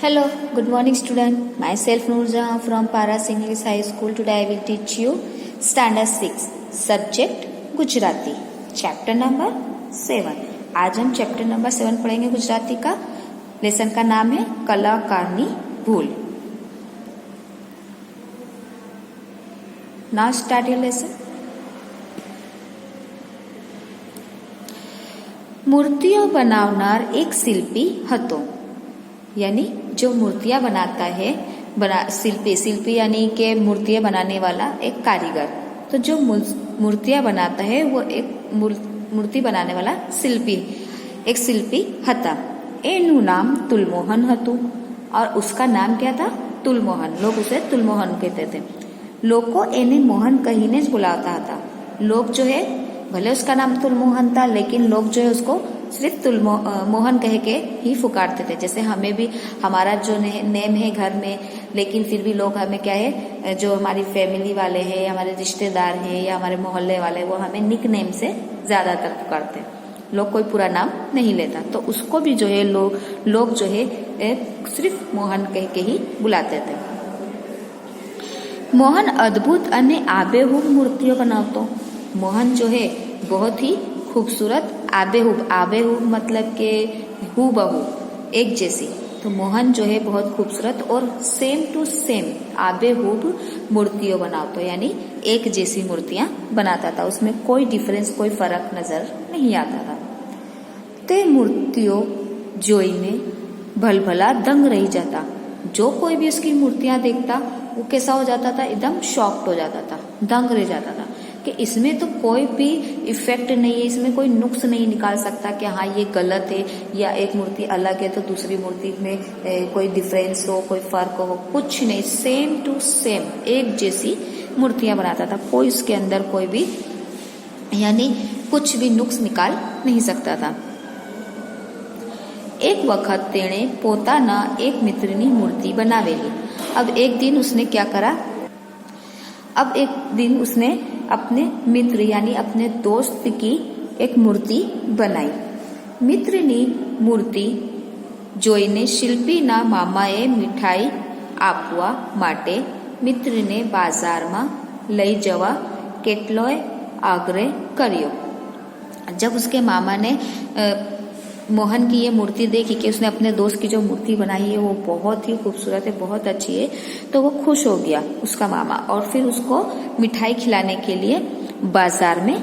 Hello, good morning student. Myself Noorjahan from Paras English High School. Today I will teach you Standard 6 Subject Gujarati Chapter number 7. आज हम Chapter number 7 पढ़ेंगे गुजराती का. Lesson का नाम है कलाकारनी भूल. Now start your lesson. મૂર્તિઓ બનાવનાર એક શિલ્પી હતો. यानी जो मूर्तियां बनाता है शिल्पी यानी के मूर्तियां बनाने वाला एक कारीगर. तो जो मूर्तियां बनाता है वो एक मूर्ति बनाने वाला एक शिल्पी હતા. એનું નામ તુલમોહન હતું और उसका नाम क्या था? तुलमोहन. लोग उसे तुलमोहन कहते थे. लोग को एने मोहन कहीने ज बुलाता था. लोग जो है भले उसका नाम तुलमोहन था लेकिन लोग जो है उसको सिर्फ मोहन कह के ही पुकारते थे. जैसे हमें भी हमारा जो नेम है घर में, लेकिन फिर भी लोग हमें क्या है, जो हमारी फैमिली वाले हैं, हमारे रिश्तेदार हैं या हमारे मोहल्ले वाले, वो हमें निक नेम से ज्यादातर पुकारते हैं. लोग कोई पूरा नाम नहीं लेता. तो उसको भी जो है लोग जो है सिर्फ मोहन कह के ही बुलाते थे. मोहन अद्भुत અને આબેહૂબ મૂર્તિઓ બનાવતો. मोहन जो है बहुत ही खूबसूरत आबेहूब मतलब के हूबहू एक जैसी. तो मोहन जो है बहुत खूबसूरत और सेम टू सेम आबेहूब मूर्तियों बनाता, यानी एक जैसी मूर्तियां बनाता था. उसमें कोई डिफरेंस, कोई फर्क नजर नहीं आता था. ते मूर्तियों जोईने भलभला दंग रही जाता. जो कोई भी उसकी मूर्तियां देखता वो कैसा हो जाता था? एकदम शॉक्ड हो जाता था, दंग रह जाता था कि इसमें तो कोई भी इफेक्ट नहीं है, इसमें कोई नुक्स नहीं निकाल सकता कि हाँ ये गलत है या एक मूर्ति अलग है तो दूसरी मूर्ति में कोई डिफरेंस हो, कोई फर्क हो. कुछ नहीं, सेम टू सेम एक जैसी मूर्तियां बनाता था. कोई उसके अंदर कोई भी यानी कुछ भी नुक्स निकाल नहीं सकता था. एक वक्त तेणे पोताना एक मित्रनी मूर्ति बनावेली. अब एक दिन उसने क्या करा? अपने मित्र यानी अपने दोस्त की एक मूर्ति बनाई. मित्रनी मूर्ति જોઈને શિલ્પીના મામાએ મિઠાઈ આપવા માટે મિત્રને બાજારમાં લઈ જવા કેટલોય આગ્રહ કર્યો. जब उसके मामा ने मोहन की ये मूर्ति देखी कि उसने अपने दोस्त की जो मूर्ति बनाई है वो बहुत ही खूबसूरत है, बहुत अच्छी है, तो वो खुश हो गया उसका मामा और फिर उसको मिठाई खिलाने के लिए बाजार में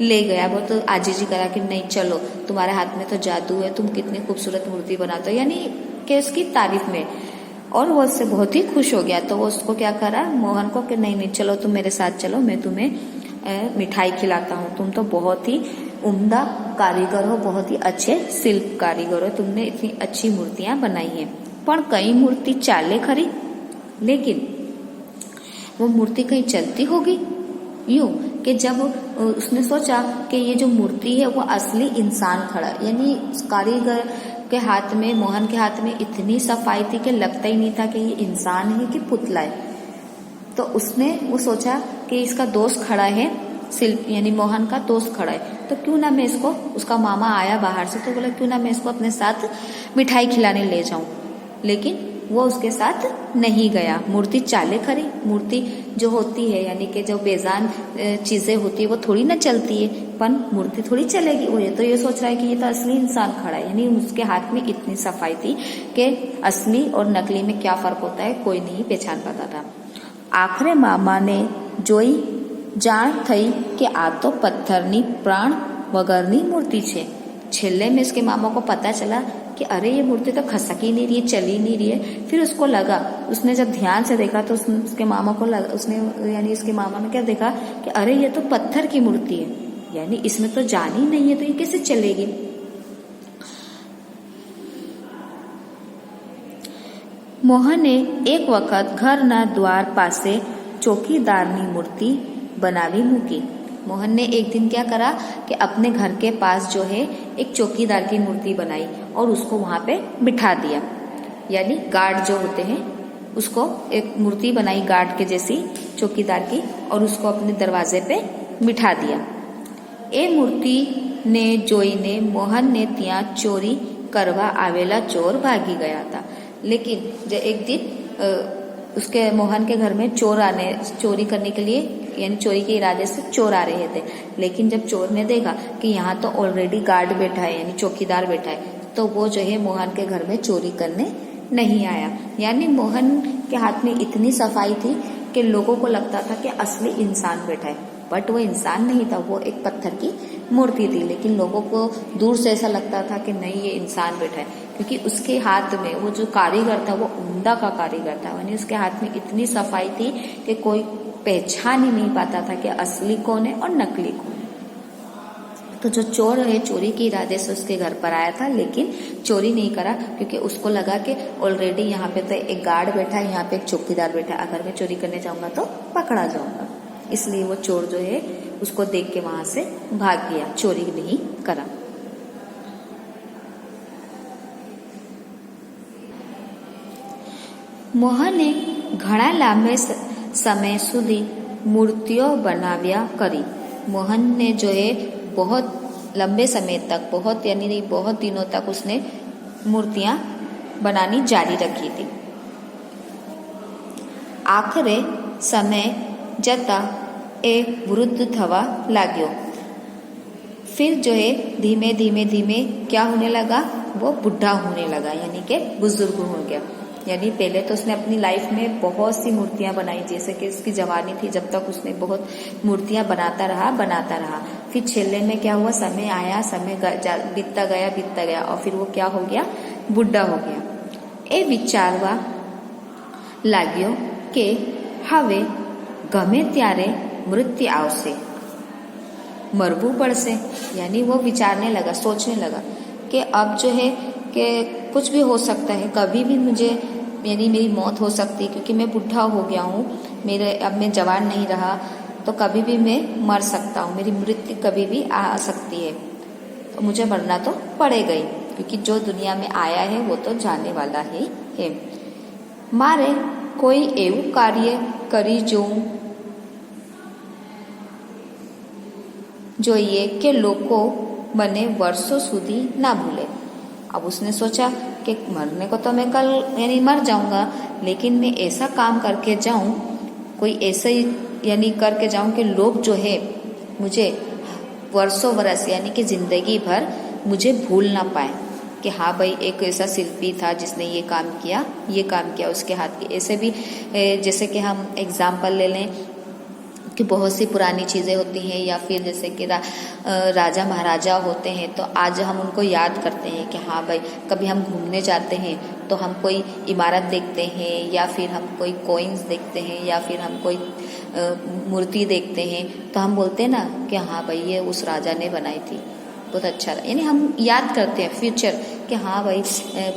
ले गया. वो तो आजीजी करा कि नहीं चलो, तुम्हारे हाथ में तो जादू है, तुम कितनी खूबसूरत मूर्ति बनाते हो, यानी कि उसकी तारीफ में. और वो उससे बहुत ही खुश हो गया. तो वो उसको क्या करा, मोहन को, कि नहीं चलो तुम मेरे साथ चलो, मैं तुम्हें मिठाई खिलाता हूँ, तुम तो बहुत ही उम्दा कारीगर हो, बहुत ही अच्छे शिल्प कारीगर हो, तुमने इतनी अच्छी मूर्तियां बनाई हैं. पर कई मूर्ति चाले खरी, लेकिन वो मूर्ति कहीं चलती होगी. यूं कि जब उसने सोचा कि ये जो मूर्ति है वो असली इंसान खड़ा, यानी कारीगर के हाथ में, मोहन के हाथ में इतनी सफाई थी कि लगता ही नहीं था कि ये इंसान है कि पुतला है. तो उसने वो सोचा कि इसका दोस्त खड़ा है, शिल्प यानी मोहन का दोस्त खड़ा है, तो क्यों ना मैं इसको, उसका मामा आया बाहर से तो बोला क्यों ना मैं इसको अपने साथ मिठाई खिलाने ले जाऊं. लेकिन वो उसके साथ नहीं गया. मूर्ति चाले खरी, मूर्ति जो होती है यानी कि जो बेजान चीजें होती है वो थोड़ी ना चलती है, पर मूर्ति थोड़ी चलेगी. वो तो ये सोच रहा है कि ये तो असली इंसान खड़ा है, यानी उसके हाथ में इतनी सफाई थी कि असली और नकली में क्या फर्क होता है कोई नहीं पहचान पाता था. आखिर मामा ने જોઈ જાણ થઈ કે આ તો પથ્થરની प्राण વગરની મૂર્તિ છે. छेल्ले में इसके मामा को पता चला कि अरे ये मूर्ति तो खसक ही नहीं रही है, चल ही नहीं रही है. फिर उसको लगा, उसने जब ध्यान से देखा तो उसके मामा को लगा, उसने यानी इसके मामा ने क्या देखा कि अरे ये तो पत्थर की मूर्ति है, यानी इसमें तो जान ही नहीं है, तो ये कैसे चलेगी. મોહને એક વખત ઘરના દ્વાર પાસે ચોકીદારની મૂર્તિ बनावी मूकी. मोहन ने एक दिन क्या करा कि अपने घर के पास जो है एक चौकीदार की मूर्ति बनाई और उसको वहां पे बिठा दिया. यानी गार्ड जो होते हैं उसको एक मूर्ति बनाई गार्ड के जैसी चौकीदार की और उसको अपने दरवाजे पे बिठा दिया. ए मूर्ति ने જોઈને मोहन ने ત્યાં ચોરી કરવા આવેલા ચોર ભાગી ગયા હતા. लेकिन जब एक दिन उसके मोहन के घर में चोरी करने के लिए यानी चोरी के इरादे से चोर आ रहे थे। लेकिन जब चोर ने देखा कि यहाँ तो ऑलरेडी गार्ड बैठा है यानी चौकीदार बैठा है, तो वो जो है मोहन के घर में चोरी करने नहीं आया। यानी मोहन के हाथ में इतनी सफाई थी कि लोगों को लगता था कि असली इंसान बैठा है, बट वो इंसान नहीं था, वो एक पत्थर की मूर्ति थी। लेकिन लोगों को दूर से ऐसा लगता था कि नहीं ये इंसान बैठा है, क्योंकि उसके हाथ में वो जो कारीगर था वो उम्दा का कारीगर था। यानी उसके हाथ में इतनी सफाई थी कि कोई पहचान ही नहीं पाता था कि असली कौन है और नकली कौन है। तो जो चोर है चोरी के इरादे से उसके घर पर आया था, लेकिन चोरी नहीं करा, क्योंकि उसको लगा कि ऑलरेडी यहाँ पे तो एक गार्ड बैठा है, यहाँ पे एक चौकीदार बैठा है, अगर मैं चोरी करने जाऊंगा तो पकड़ा जाऊंगा। इसलिए वो चोर जो है उसको देख के वहां से भाग गया, चोरी नहीं करा। મોહને ઘણા લાંબે समय સુધી મૂર્તિઓ બનાવ્યા કરી। मोहन ने जो है बहुत लंबे समय तक, बहुत यानी बहुत दिनों तक उसने मूर्तियां बनानी जारी रखी थी। आखिरे समय जता ए वृद्ध थवा लाग्यो। फिर जो है धीमे धीमे धीमे क्या होने लगा, वो बुढ़ा होने लगा, यानी कि बुजुर्ग हो गया। यानी पहले तो उसने अपनी लाइफ में बहुत सी मूर्तियां बनाई, जैसे कि उसकी जवानी थी जब तक उसने बहुत मूर्तियां बनाता रहा। फिर छेले में क्या हुआ, समय आया, समय बीतता गया और फिर वो क्या हो गया, बुढ़ा हो गया। ए विचारवा लाग्यो के हवे गमे त्यारे मृत्यु आवशे, मरवू पड़से। यानी वो विचारने लगा, सोचने लगा कि अब जो है कि कुछ भी हो सकता है, कभी भी मुझे यानी मेरी मौत हो सकती है, क्योंकि मैं बुढ़ा हो गया हूँ, अब मैं जवान नहीं रहा, तो कभी भी मैं मर सकता हूँ, मेरी मृत्यु कभी भी आ सकती है, तो मुझे मरना तो पड़ेगा ही, क्योंकि जो दुनिया में आया है वो तो जाने वाला ही है। मारे कोई एवं कार्य करी જોઈએ કે લોકો મને વર્ષો સુધી ના ભૂલે। अब उसने सोचा कि मरने को तो मैं कल यानी मर जाऊंगा, लेकिन मैं ऐसा काम करके जाऊं, कोई ऐसा ही यानी करके जाऊं कि लोग जो है मुझे वर्षों बरस यानी कि जिंदगी भर मुझे भूल ना पाए कि हाँ भाई एक ऐसा शिल्पी था जिसने ये काम किया उसके हाथ की। ऐसे भी जैसे कि हम एग्जाम्पल ले लें कि बहुत सी पुरानी चीज़ें होती हैं, या फिर जैसे कि राजा महाराजा होते हैं, तो आज हम उनको याद करते हैं कि हाँ भाई कभी हम घूमने जाते हैं तो हम कोई इमारत देखते हैं, या फिर हम कोई कॉइन्स देखते हैं, या फिर हम कोई मूर्ति देखते हैं, तो हम बोलते हैं ना कि हाँ भाई ये उस राजा ने बनाई थी, बहुत अच्छा। यानी हम याद करते हैं फ्यूचर कि हाँ भाई,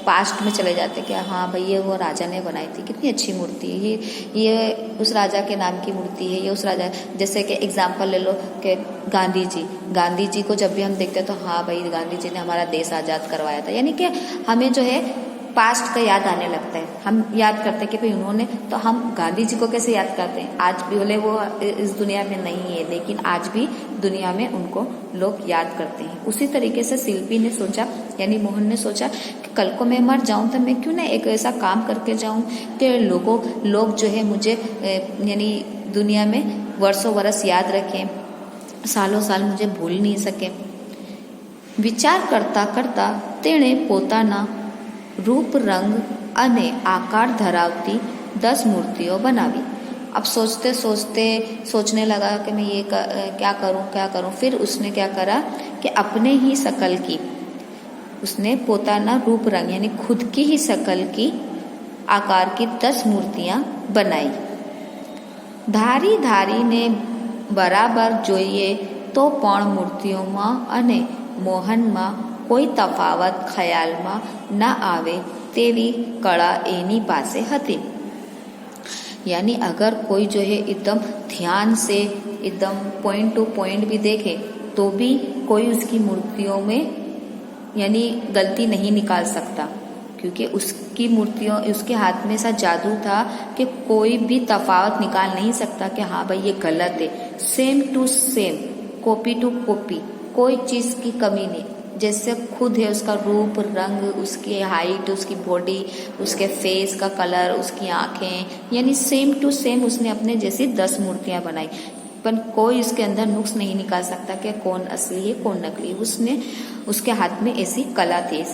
पास्ट में चले जाते हैं कि हाँ भाई ये वो राजा ने बनाई थी, कितनी अच्छी मूर्ति है, ये उस राजा के नाम की मूर्ति है, ये उस राजा। जैसे कि एग्जाम्पल ले लो कि गांधी जी को जब भी हम देखते हैं तो हाँ भाई गांधी जी ने हमारा देश आज़ाद करवाया था। यानी कि हमें जो है पास्ट का याद आने लगता है, हम याद करते हैं कि भाई उन्होंने, तो हम गांधी जी को कैसे याद करते हैं, आज भी भले वो इस दुनिया में नहीं है, लेकिन आज भी दुनिया में उनको लोग याद करते हैं। उसी तरीके से शिल्पी ने सोचा, यानी मोहन ने सोचा कि कल को मैं मर जाऊं तो मैं क्यों ना एक ऐसा काम करके जाऊं कि लोग जो है मुझे यानी दुनिया में वर्षों वर्ष याद रखें, सालों साल मुझे भूल नहीं सके। विचार करता करता तेणे पोताना रूप रंग अने आकार धरावती 10 मूर्तियों बनावी। अब सोचने लगा कि मैं ये क्या करूं। फिर उसने क्या करा कि अपने ही शकल की, उसने पोताना रूप रंग यानी खुद की ही शकल की आकार की 10 मूर्तियां बनाई। धारी ने बराबर જોઈએ તો પણ મૂર્તિઓમાં અને મોહનમાં કોઈ તફાવત ખ્યાલમાં ન આવે તેવી કળા એની પાસે હતી। यानी अगर कोई जो है एकदम ध्यान से एकदम पॉइंट टू पॉइंट भी देखे तो भी कोई उसकी मूर्तियों में यानी गलती नहीं निकाल सकता, क्योंकि उसकी मूर्तियों उसके हाथ में ऐसा जादू था कि कोई भी तफावत निकाल नहीं सकता कि हाँ भाई ये गलत है। Same to same, copy to copy, कोई चीज़ की कमी नहीं, जैसे खुद है, उसका रूप रंग, उसकी हाइट, उसकी बॉडी, उसके फेस का कलर, उसकी आंखें, यानी सेम टू सेम उसने अपने जैसी 10 मूर्तियां बनाई। पर कोई इसके अंदर नुक्स नहीं निकाल सकता कि कौन असली है कौन नकली। उसने उसके हाथ में ऐसी कला थी।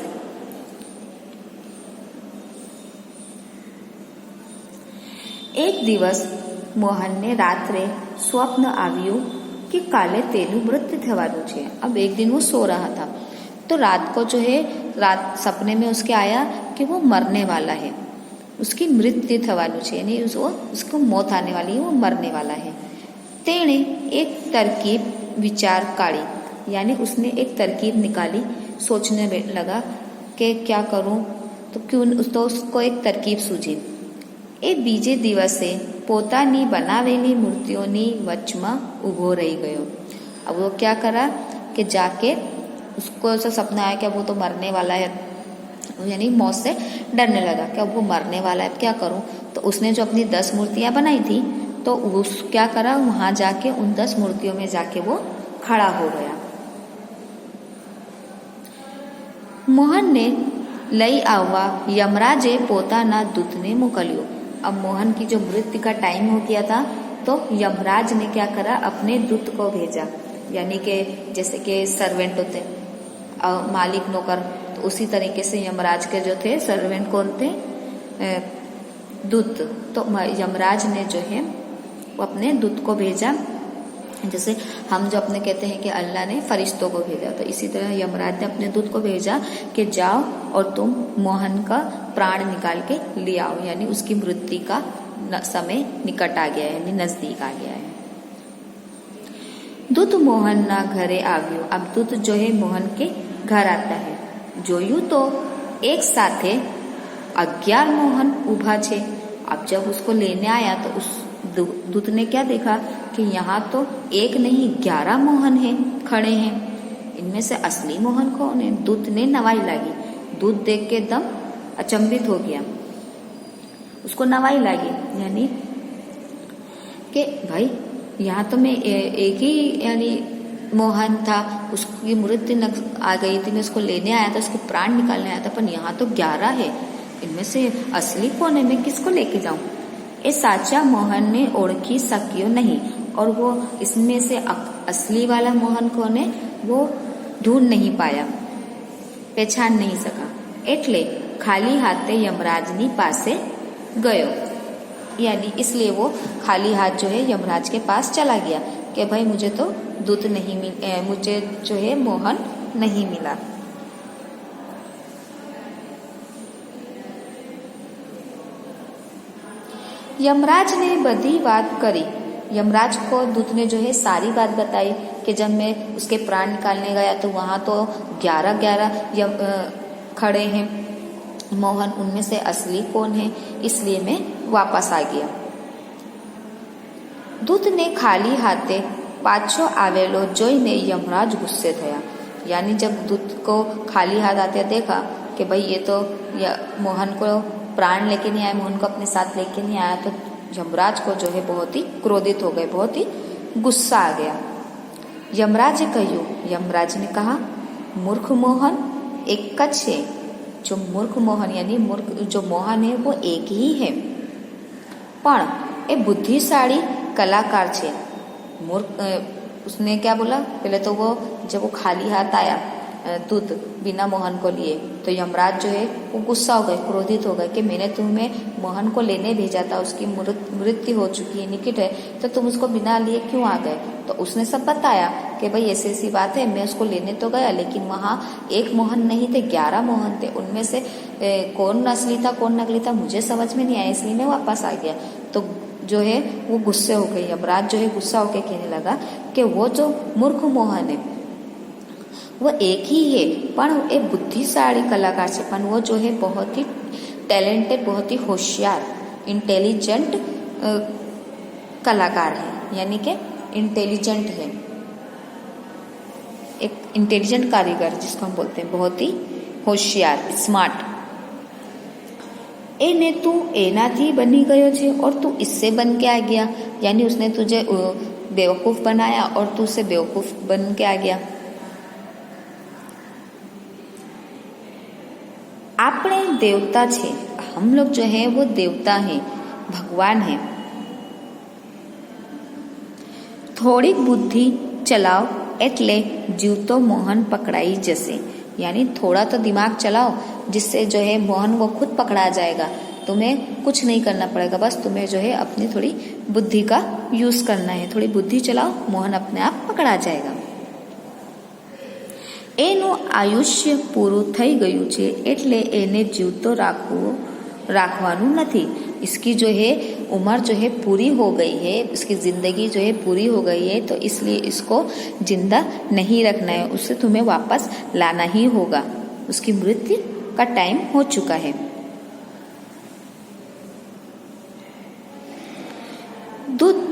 एक दिवस મોહનને રાત્રે સ્વપ્ન આવ્યું कि काले तेलु मृत्यु થવાનું છે। अब एक दिन वो सो रहा था तो रात को जो है सपने में उसके आया कि वो मरने वाला है, उसकी मृत्यु થવાનું છે, यानी उसको मौत आने वाली है, वो मरने वाला है। तेणे एक तरकीब विचार काढ़ी, यानी उसने एक तरकीब निकाली, सोचने लगा कि क्या करूं, तो उसको एक तरकीब सूझी। એ બીજે દિવસે પોતાની બનાવેલી મૂર્તિઓની વચમાં ઊભો રહી ગયો। अब वो क्या करा कि जाके उसको ऐसा सपना आया कि अब वो तो मरने वाला है, यानी मौत से डरने लगा कि अब वो मरने वाला है, क्या करूं। तो उसने जो अपनी 10 मूर्तियां बनाई थी तो उस क्या करा, वहां जाके उन 10 मूर्तियों में जाके वो खड़ा हो गया। मोहन ने लई आववा यमराजे पोताना दूतने मोकल्यो। अब मोहन की जो मृत्यु का टाइम हो गया था तो यमराज ने क्या करा, अपने दूत को भेजा, यानी कि जैसे कि सर्वेंट होते मालिक नौकर, तो उसी तरीके से यमराज के जो थे सर्वेंट कौन थे, दूत। तो यमराज ने जो है वो अपने दूत को भेजा, जैसे हम जो अपने कहते हैं कि अल्लाह ने फरिश्तों को भेजा, तो इसी तरह यमराज ने अपने दूत को भेजा कि जाओ और तुम मोहन का प्राण निकाल के ले आओ, यानी उसकी मृत्यु का समय निकट आ गया है, यानी नजदीक आ गया है। दूत मोहन ना घरे આવ્યો। अब दूत जो है मोहन के घर आता है। જોયું तो एक साथे 11 मोहन उभा छे। अब जब उसको लेने आया तो उस दूत ने क्या देखा कि यहाँ तो एक नहीं 11 मोहन है खड़े हैं, इनमें से असली मोहन कौन है। दूत ने नवाई लगी, दूत देख के एकदम अचंभित हो गया, उसको नवाई लगी, यानी कि भाई यहाँ तो मैं एक ही यानी मोहन था, उसकी मृत्यु आ गई थी, मैं उसको लेने आया था, उसको प्राण निकालने आया था, पर यहाँ तो 11 है, इनमें से असली कौन है, मैं किसको लेके जाऊं। ये साचा मोहन ने ओळखी सक्यो नहीं, और वो इसमें से असली वाला मोहन कौन है वो ढूंढ नहीं पाया, पहचान नहीं सका। एटले खाली हाथे यमराजनी पासे गयो, यानी इसलिए वो खाली हाथ जो है यमराज के पास चला गया कि भाई मुझे तो दूत नहीं मुझे जो है मोहन नहीं मिला। यमराज ने बधी बात करी। यमराज को दूत ने जो है सारी बात बताई कि जब मैं उसके प्राण निकालने गया तो वहां तो 11 खड़े हैं मोहन, उनमें से असली कौन है, इसलिए मैं वापस आ गया। दूत ने खाली हाथे पाछो आवेलो जोईने यमराज गुस्से थया, यानी जब दूत को खाली हाथ आते देखा कि भाई ये तो मोहन को प्राण लेके नहीं आया, मोहन को अपने साथ लेके नहीं आया, तो यमराज को जो है बहुत ही क्रोधित हो गए, बहुत ही गुस्सा आ गया। यमराज कह्यु, यमराज ने कहा मूर्ख मोहन एक है, जो मूर्ख मोहन यानी मूर्ख जो मोहन है वो एक ही है, पण ए बुद्धिशाली कलाकार छे। मूर्ख उसने क्या बोला, पहले तो वो जब वो खाली हाथ आया दूत बिना मोहन को लिए तो यमराज जो है वो गुस्सा हो गए, क्रोधित हो गए कि मैंने तुम्हें मोहन को लेने भेजा था, उसकी मृत्यु हो चुकी है, निकट है, तो तुम उसको बिना लिए क्यों आ गए। तो उसने सब बताया कि भाई ऐसी ऐसी बात है, मैं उसको लेने तो गया लेकिन वहाँ एक मोहन नहीं थे 11 मोहन थे, उनमें से कौन असली था कौन नकली था मुझे समझ में नहीं आया, इसलिए मैं वापस आ गया। तो जो है वो गुस्से हो गए, यमराज जो है गुस्सा होकर कहने लगा कि वो जो मूर्ख मोहन है वो एक ही है, पर एक बुद्धिशाली कलाकार है, पर वो जो है बहुत ही टैलेंटेड, बहुत ही होशियार इंटेलिजेंट कलाकार है, यानी कि इंटेलिजेंट है, एक इंटेलिजेंट कारीगर जिसको हम बोलते हैं, बहुत ही होशियार स्मार्ट। ए ने तू एनाथी बनी गयो छे और तू इससे बन के आ गया, यानी उसने तुझे बेवकूफ बनाया और तू उससे बेवकूफ बन के आ गया। देवता छे, हम लोग जो है वो देवता हैं, भगवान हैं। થોડીક बुद्धि चलाओ એટલે जीवतो मोहन पकड़ाई जैसे, यानी थोड़ा तो दिमाग चलाओ जिससे जो है मोहन वो खुद पकड़ा जाएगा। तुम्हें कुछ नहीं करना पड़ेगा, बस तुम्हें जो है अपनी थोड़ी बुद्धि का यूज करना है। थोड़ी बुद्धि चलाओ, मोहन अपने आप पकड़ा जाएगा। એનું આયુષ્ય પૂરું થઈ ગયું છે એટલે એને જીવતો રાખવાનું નથી। इसकी जो है उम्र जो है पूरी हो गई है, उसकी जिंदगी जो है पूरी हो गई है, तो इसलिए इसको जिंदा नहीं रखना है, उसे तुम्हें वापस लाना ही होगा। उसकी मृत्यु का टाइम हो चुका है। दूत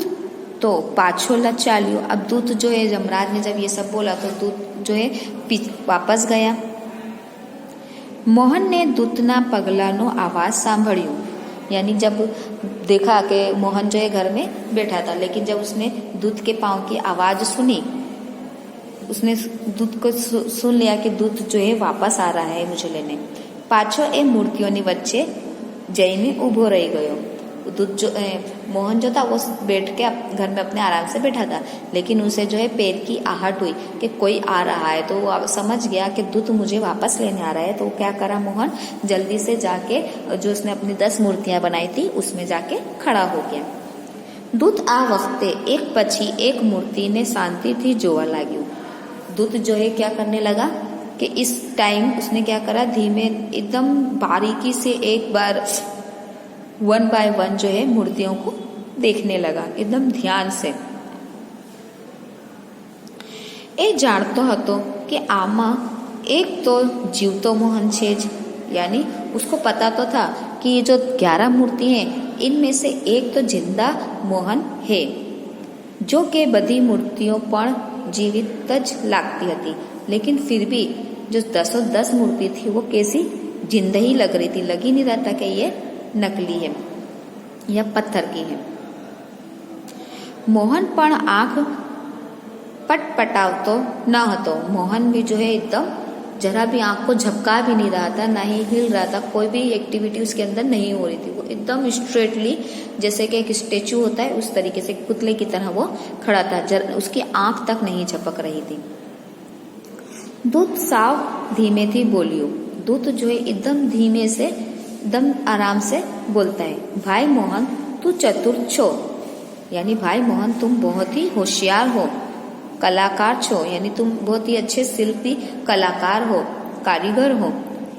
तो पाछो चाल्यो। अब दूत जो है यमराज ने जब ये सब बोला तो दूत जो है वापस गया। मोहन ने दूतना पगलानो आवाज सांभळ्यो, यानी जब देखा कि मोहन जो है घर में बैठा था, लेकिन जब उसने दूत के पांव की आवाज सुनी, उसने दूत को सुन लिया कि दूत जो है वापस आ रहा है मुझे लेने। पाछो ए मूर्तियों वच्चे जईने उभो रही गयो। दूत जो मोहन जो था वो बैठ के घर में अपने आराम से बैठा था, लेकिन उसे जो है पैर की आहट हुई कि कोई आ रहा है, तो वो समझ गया कि दूत मुझे वापस लेने आ रहा है। तो क्या करा मोहन, जल्दी से जाके जो उसने अपनी 10 मूर्तियां बनाई थी उसमें जाके खड़ा हो गया। दूत आ वक्ते एक पछी एक मूर्ति ने शांति थी जोवा लाग्यू। दूत जो है क्या करने लगा कि इस टाइम उसने क्या करा, धीमे एकदम बारीकी से एक बार 1 बाय 1 जो है मूर्तियों को देखने लगा, एकदम ध्यान से। ए जाणतो हतो कि आमा एक तो जीवतो मोहन छे ज, यानी उसको पता तो था कि ये जो 11 मूर्ति हैं इनमें से एक तो जिंदा मोहन है, जो कि बधी मूर्तियों पर जीवित ज लागती हती, लेकिन फिर भी जो 10 मूर्ति थी वो कैसी जिंदा ही लग रही थी। लगी नहीं रहा था कि ये नकली है या पत्थर की है। मोहन पण आंख पटपटावतो न हतो। मोहन भी जो है एकदम जरा भी आंख को झपका भी नहीं रहा था, ना ही हिल रहा था, कोई भी एक्टिविटी उसके अंदर नहीं हो रही थी। वो एकदम स्ट्रेटली जैसे कि एक स्टेचू होता है उस तरीके से पुतले की तरह वो खड़ा था, उसकी आंख तक नहीं झपक रही थी। दूत साव धीमे थी बोलियो। दूत जो है एकदम धीमे से एकदम आराम से बोलता है, भाई मोहन तू चतुर छो, यानी भाई मोहन तुम बहुत ही होशियार हो। कलाकार छो, यानी तुम बहुत ही अच्छे शिल्पी कलाकार हो, कारीगर हो।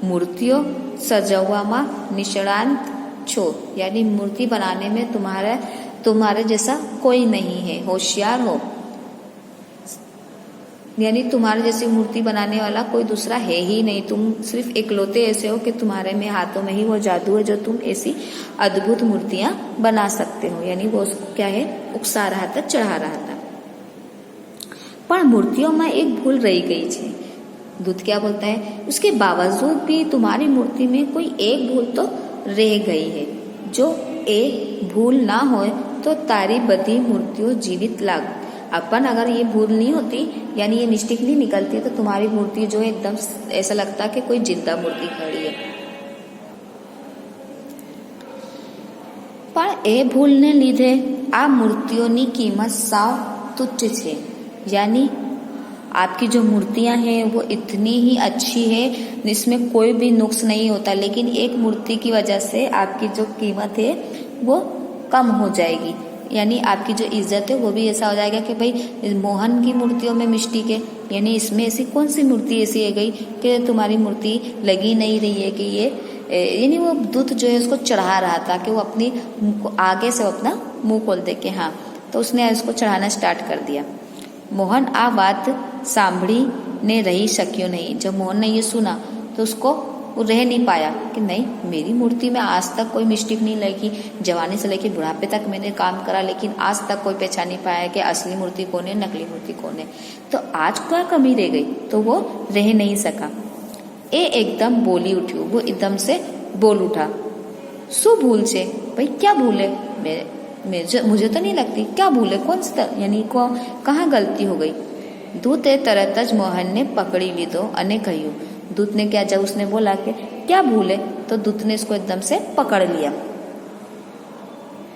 मूर्तियों सजवामा निष्णात छो, यानी मूर्ति बनाने में तुम्हारे जैसा कोई नहीं है, होशियार हो, यानी तुम्हारे जैसी मूर्ति बनाने वाला कोई दूसरा है ही नहीं। तुम सिर्फ इकलौते ऐसे हो कि तुम्हारे में हाथों में ही वो जादू है जो तुम ऐसी अद्भुत मूर्तियां बना सकते हो। यानी वो उसको क्या है, उकसा रहा था, चढ़ा रहा था। पर मूर्तियों में एक भूल रही गई है। दूत क्या बोलता है, उसके बावजूद भी तुम्हारी मूर्ति में कोई एक भूल तो रह गई है। जो एक भूल ना हो तो तारी बधी मूर्तियों जीवित लाग। अपन अगर ये भूल नहीं होती, यानी ये मिस्टेक नहीं निकलती, तो तुम्हारी मूर्ति जो है एकदम ऐसा लगता कि कोई जिंदा मूर्ति खड़ी है। पर ए भूलने लीधे आ मूर्तियों की कीमत साव तुच्छ छे, यानी आपकी जो मूर्तियां हैं वो इतनी ही अच्छी है, इसमें कोई भी नुक्स नहीं होता, लेकिन एक मूर्ति की वजह से आपकी जो कीमत है वो कम हो जाएगी। यानी आपकी जो इज्जत है वो भी ऐसा हो जाएगा कि भाई मोहन की मूर्तियों में मिस्टेक है, यानी इसमें ऐसी कौन सी मूर्ति ऐसी है गई कि तुम्हारी मूर्ति लगी नहीं रही है कि ये, यानी वो दूत जो है उसको चढ़ा रहा था कि वो अपनी आगे से अपना मुंह खोल दे कि हाँ, तो उसने इसको चढ़ाना स्टार्ट कर दिया। मोहन आ बात सांभળી ने रही शक्यो नहीं। जब मोहन ने ये सुना तो उसको वो रह नहीं पाया कि नहीं, मेरी मूर्ति में आज तक कोई मिस्टेक नहीं लगी। जवानी से लेकर बुढ़ापे तक मैंने काम करा, लेकिन आज तक कोई पहचान नहीं पाया कि असली मूर्ति कौन है, नकली मूर्ति कौन है। तो आज क्या कमी रह गई, तो वो रह नहीं सका। ए एकदम बोली उठी, वो एकदम से बोल उठा, शू भूल छे भाई, क्या भूल है, मुझे तो नहीं लगती, क्या भूल है, कौन सा, यानी को कहाँ गलती हो गई। दूते तरत ज मोहन ने पकड़ी लीधो अने कह्यु। दूत ने क्या, जब उसने बोला कि क्या भूल है, तो दूत ने इसको एकदम से पकड़ लिया।